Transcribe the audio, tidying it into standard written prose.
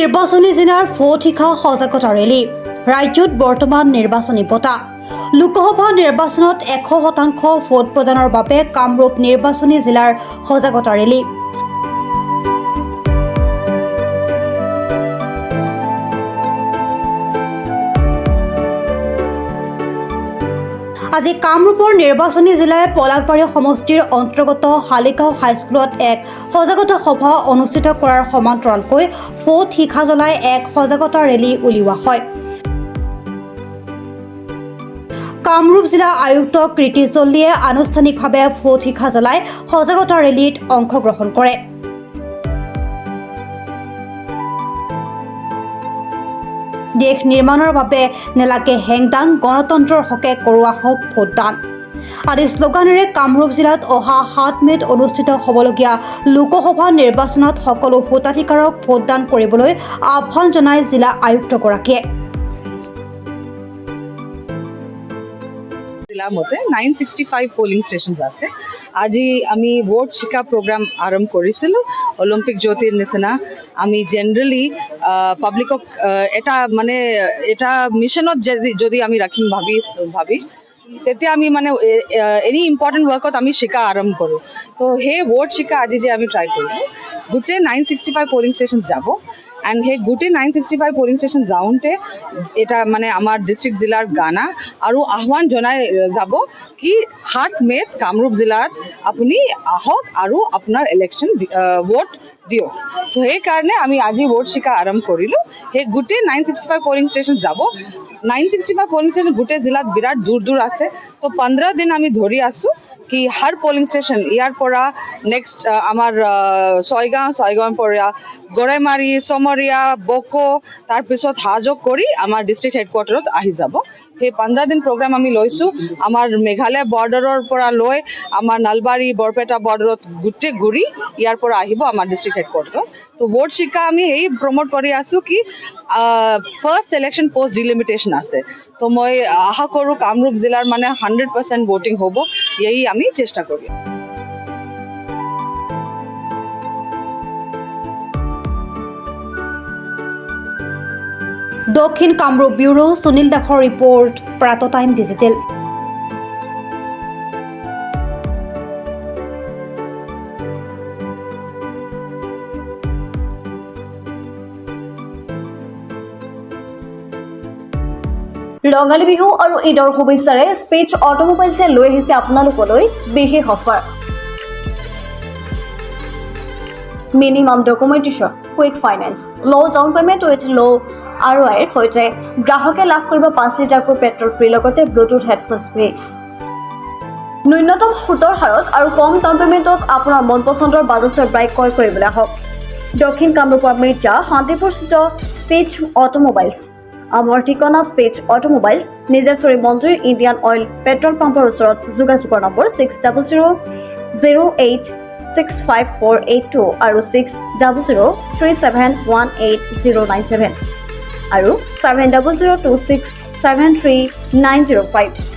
নিৰ্বাচনী জিলাৰ ফঠিখা সজাগতা ৰেলী ৰাজ্যত বৰ্তমান নিৰ্বাচনী বতাহ লোকসভা নিৰ্বাচনত 100% ভোট প্ৰদানৰ বাবে কামৰূপ নিৰ্বাচনী জিলাৰ সজাগতা ৰেলী আজি কামৰূপৰ নিৰ্বাচনী জিলাই পলাকবাৰী সমষ্টিৰ অন্তৰ্গত হালিগাঁও হাইস্কুলত এক সজাগতা সভা অনুষ্ঠিত কৰাৰ সমান্তৰালকৈ ফঠিখা জ্বলাই এক সজাগতা ৰেলী উলিওৱা হয়। কামৰূপ জিলা আয়ুক্ত কৃতি জল্লিয়ে আনুষ্ঠানিকভাৱে ফঠিখা জ্বলাই সজাগতা ৰেলীত অংশগ্ৰহণ কৰে। দেশ নিৰ্মাণৰ বাবে নেলাগে হেংদাং গণতন্ত্ৰৰ হকে কৰোৱা হওক ভোটদান আদি শ্লোগানেৰে কামৰূপ জিলাত অহা 7 মে'ত অনুষ্ঠিত হ'বলগীয়া লোকসভা নিৰ্বাচনত সকলো ভোটাধিকাৰক ভোটদান কৰিবলৈ আহ্বান জনায় জিলা আয়ুক্তগৰাকীয়ে। জিলা মতে 965 পোলিং ষ্টেচনছ আছে। আজি আমি ভোট শিকা প্ৰগ্ৰাম আৰম্ভ কৰিছিলোঁ। অলিম্পিক জ্যোতিৰ নিচিনা আমি জেনেৰেলি পাব্লিকক এটা মিছনত যদি আমি ৰাখিম ভাবি তেতিয়া আমি এনি ইম্পৰ্টেণ্ট ৱৰ্কত আমি শিকা আৰম্ভ কৰোঁ। তো সেই ভোট শিকা আজি যে আমি ট্ৰাই কৰিলোঁ গোটেই 965 পোলিং ষ্টেচনছ যাব এণ্ড সেই গোটেই 965 পোলিং ষ্টেচন যাওঁতে এটা আমাৰ ডিষ্ট্ৰিক্ট জিলাৰ গানা আৰু আহ্বান জনাই যাব কি 7 মে'ত কামৰূপ জিলাত আপুনি আহক আৰু আপোনাৰ ইলেকশ্যন ভোট দিয়ক। তো সেইকাৰণে আমি আজি ভোট শিকা আৰম্ভ কৰিলোঁ। সেই গোটেই 965 পোলিং ষ্টেচন যাব। 965 পোলিং ষ্টেচন গোটেই জিলাত বিৰাট দূৰ আছে। তো 15 দিন আমি ধৰি আছোঁ কি হৰ পোলিং ষ্টেচন ইয়াৰ পৰা নেক্সট আমাৰ ছয়গাঁৱৰ পৰা গড়েমাৰী চমৰীয়া বকো তাৰপিছত হাজক কৰি আমাৰ ডিষ্ট্ৰিক্ট হেডকোৱাৰ্টাৰত আহি যাব। সেই 15 দিন প্ৰগ্ৰাম আমি লৈছোঁ। আমাৰ মেঘালয় বৰ্ডাৰৰ পৰা লৈ আমাৰ নলবাৰী বৰপেটা বৰ্ডাৰত গোটেই ঘূৰি ইয়াৰ পৰা আহিব আমাৰ ডিষ্ট্ৰিক্ট হেডকোৱাৰ্টাৰত। তো ভোট শিকা আমি এই প্ৰমোট কৰি আছোঁ কি ফাৰ্ষ্ট ইলেকশ্যন পষ্ট ডিলিমিটেশ্যন আছে। তো মই আশা কৰোঁ কামৰূপ জিলাৰ 100% ভোটিং হ'ব। এই আমি চেষ্টা কৰি। দক্ষিণ কামৰূপ ব্যুৰো সুনীল দাসৰ ৰিপৰ্ট প্ৰাত টাইম ডিজিটেল। ৰঙালী বিহু আৰু ঈদৰ শুভেচ্ছাৰে স্পেচ অটোমোবাইলছে লৈ আহিছে আপোনালোকলৈ বিশেষ offer. Minimum documentation, quick finance, low' down payment with low' ROIৰ সৈতে গ্ৰাহকে লাভ কৰিব 5 লিটাৰকৈ পেট্ৰল ফ্ৰী লগতে ব্লুটুথ হেডফোনছ ফ্ৰী। ন্যূনতম সুতৰ হাৰত আৰু কম ডাউন পে'মেণ্টত আপোনাৰ মন পচন্দৰ বাজাজৰ বাইক ক্ৰয় কৰিবলৈ আহক দক্ষিণ কামৰূপৰ মিৰ্জা শান্তিপুৰস্থিত স্পেচ অটোমোবাইলছ। আমাৰ ঠিকনা স্পেচ অটোমোবাইলছ, নিজেশ্বৰী মন্দিৰ, ইণ্ডিয়ান অইল পেট্ৰল পাম্পৰ ওচৰত। যোগাযোগৰ নম্বৰ 6000086548 আৰু 6003718097 আৰু 7002673905।